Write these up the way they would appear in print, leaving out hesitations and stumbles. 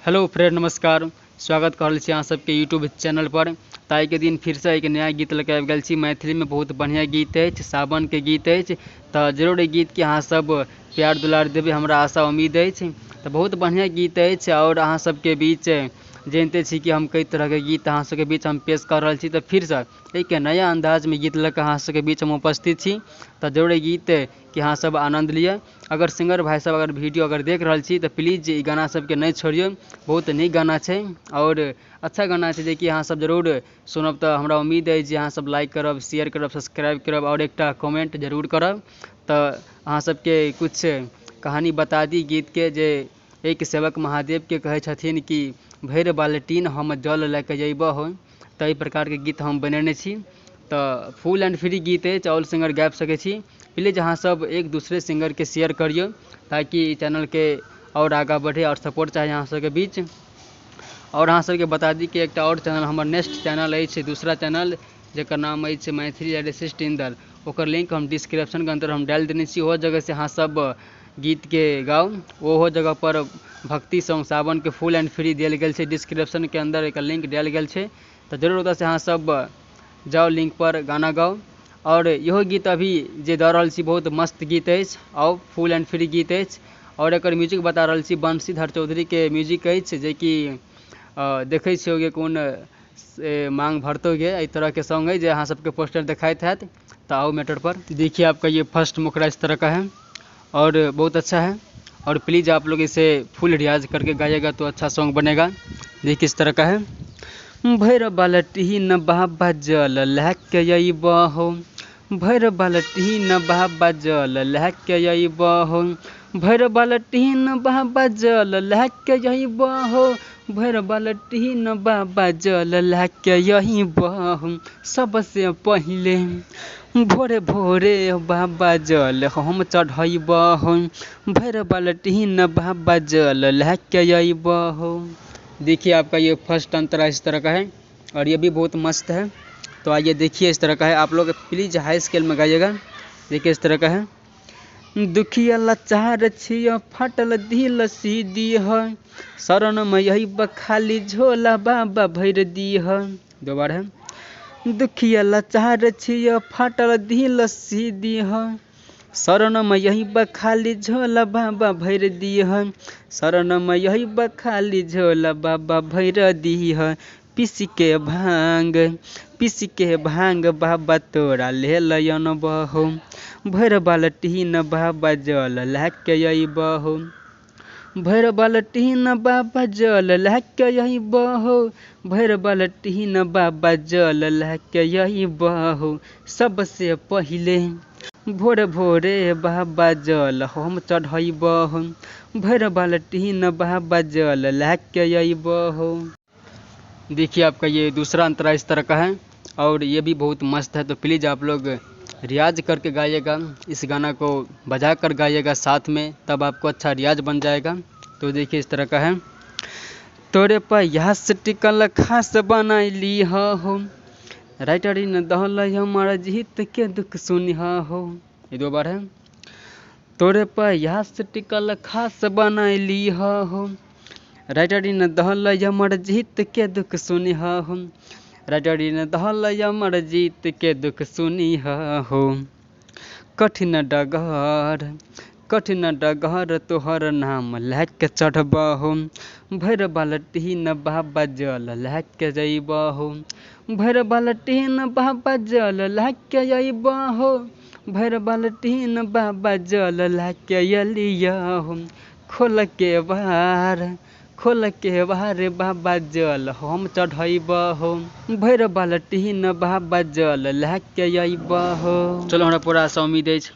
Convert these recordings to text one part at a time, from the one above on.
Hello friend, नमस्कार। स्वागत कर छी अहाँ सबके यूट्यूब चैनल पर। ताई के दिन फिर से एक नया गीत लेके आबि गेल छी। मैथिली में बहुत बढ़िया गीत अछि, सावन के गीत अछि। तो जरूर ई गीत के अहाँ सब प्यार दुलार देवे, हमरा आशा उम्मीद अछि। तो बहुत बढ़िया गीत अछि और अहाँ सबके बीच जानते छी कि हम कई तरह के गीत अहाँ सबके बीच हम पेश कर रहा छी। तो फिर से एक नया अंदाज में गीत लेकर अहाँ सबके बीच हम उपस्थित छी। तो जरूर ई गीत के अहाँ सब आनंद लिया। अगर सिंगर भाई साहब अगर वीडियो अगर देख रहा छी तो प्लीज ई गाना सबके नहीं छोड़ियो। बहुत नीक गाना है और अच्छा गाना है, जे कि अहाँ सब जरूर सुनब। तो हमरा उम्मीद है जे अहाँ सब लाइक करब, शेयर करब, सब्सक्राइब करब और एकटा कमेंट जरूर करब। तो अहाँ सबके कुछ कहानी बता दी गीत के, जे एक सेवक महादेव के कहे छथिन कि भैर बाल्टीन हम जल लेके जइबहो। तो ई प्रकार के गीत हम बनेने छी। तो फुल एंड फ्री गीत है, ऑल सिंगर गाबि सके छी। प्लीज अहाँ सब एक दूसरे सिंगर के शेयर करियो, ताकि चैनल के और आगा बढ़े और सपोर्ट चाहे अहाँ सबके बीच। और अहाँ सबके बता दी कि एक और चैनल हमर नेक्स्ट चैनल है, दूसरा चैनल जकर नाम है मैथिली लिरिसिस्ट इंदर। ओकर लिंक हम डिस्क्रिप्शन के अंदर हम डाल देने छी। वो जगह से अहाँ सब गीत के गाओ। वो जगह पर भक्ति सॉन्ग सावन के फुल एंड फ्री दियल गेल छै। डिस्क्रिप्शन के अंदर एक लिंक डाल गेल छै। तो जरूर उधर से अहाँ सब जाओ, लिंक पर गाना गाओ। और इहो गीत अभी जे दऽ रहल छी बहुत मस्त गीत अछि और फुल एंड फ्री गीत अछि। और एकर म्यूजिक बता रहा छी बंशीधर चौधरी के म्यूजिक अछि, जे कि देखे छियोगे कौन मांग भरतोगे, इस तरह के सॉन्ग है, जो अहाँ सबके पोस्टर दिखाइत हैत। तो आओ मैटर पर देखिए। आपका ये फर्स्ट मुखड़ा इस तरह का है और बहुत अच्छा है। और प्लीज़ आप लोग इसे फुल रियाज करके गाइएगा तो अच्छा सॉन्ग बनेगा। देखिए किस तरह का है। भैर बाल्टी न बाबा जल लहके अइबहो, भैर बाल्टी न बाबा जल लहके अइबहो, भैर बाल्टी न बाबा जल लहके अइबहो, भैर बाल्टी न बाबा जल लहके अइबहो। सबसे पहिले भोरे भोरे बाबा जल हम चढ़ैबहो, भैर बाल्टी न बाबा जल लहके अइबहो। देखिए आपका ये फर्स्ट अंतरा इस तरह का है और ये भी बहुत मस्त है। तो आइए देखिए इस तरह का है। आप लोग प्लीज हाई स्केल में गाइएगा। देखिए इस तरह का है। दुखिया लाचार छिया फाटल दिल सीधी है, शरण में यही बखाली झोला बाबा भैर दी है। दोबारा है। दुखिया लाचार छिया फाटल दिल सीधी है, शरण में यही बखाली झोला बाबा भैर दी है, शरण में यही बखाली झोला बाबा भैर दी है। पीस के भांग बाबा तोरा ले लयन बहो, भैर बाल्टी न बाबा जल लहके अइबहो, भैर बाल्टी न बाबा जल लहके अइबहो, भैर बाल्टी न बाबा जल लहके अइबहो। सबसे पहिले भोरे भोरे बाबा जल हम चढ़ैबहो, भैर बाल्टी न बाबा जल लहके अइबहो। देखिए आपका ये दूसरा अंतरा इस तरह का है और ये भी बहुत मस्त है। तो प्लीज़ आप लोग रियाज करके गाइएगा, इस गाना को बजा कर गाइएगा साथ में, तब आपको अच्छा रियाज बन जाएगा। तो देखिए इस तरह का है। तोरे प्रयास टिकल खास बनैली हो, राइटर इन दहल हमारा जीत के दुख सुनिहा हो। ये दो बार है। तोरे प्रयास टिकल खास बनैली हो, राइटर इन दहल हमारा जीत के दुख सुनिहा हो, राइटर इन दहल हमारा जीत के दुख सुनिहा हो। कठिन डगर तोहर नाम लहके चढ़बहो, भैर बाल्टी न बाबा जल लहके जइबहो, भैर बाल्टी न बाबा जल लहके अइबहो, भैर बाल्टी न बाबा जल लहके अइबहो। खोल के बाहर बाबा जल हम चढ़ैबहो, भैर बाल्टी न बाबा जल लहके अइबहो। चलो हमरा पूरा आशा उम्मीद अछि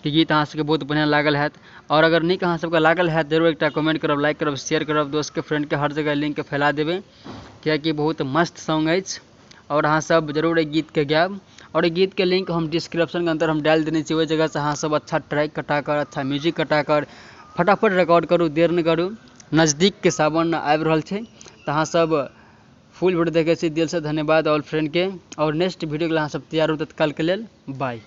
कि गीत अहाँ सबके बहुत बढ़िया लागल हैत। और अगर नीक अहाँ सबके लागल हैत जरूर एकटा कमेंट करब, लाइक करब, शेयर करब, दोस्त के फ्रेंड के हर जगह लिंक के फैला देबै, कियाकि बहुत मस्त सॉन्ग अछि। और अहाँ सब जरूर एक गीत के गायब। और गीत के लिंक हम डिस्क्रिप्शन के अंदर हम डाल देने छी। वही जगह से अहाँ सब अच्छा ट्रैक कटाकर, अच्छा म्यूजिक कटाकर फटाफट रिकॉर्ड करू, देर न करू। नज़दीक के सावन आबि रहल छै। तो अहाँ सब फुल वीडियो देखे छी, दिल से धन्यवाद ऑल फ्रेंड के। और नेक्स्ट वीडियो के लिए अहाँ सब तैयार हो तत्काल के लेल। बाय।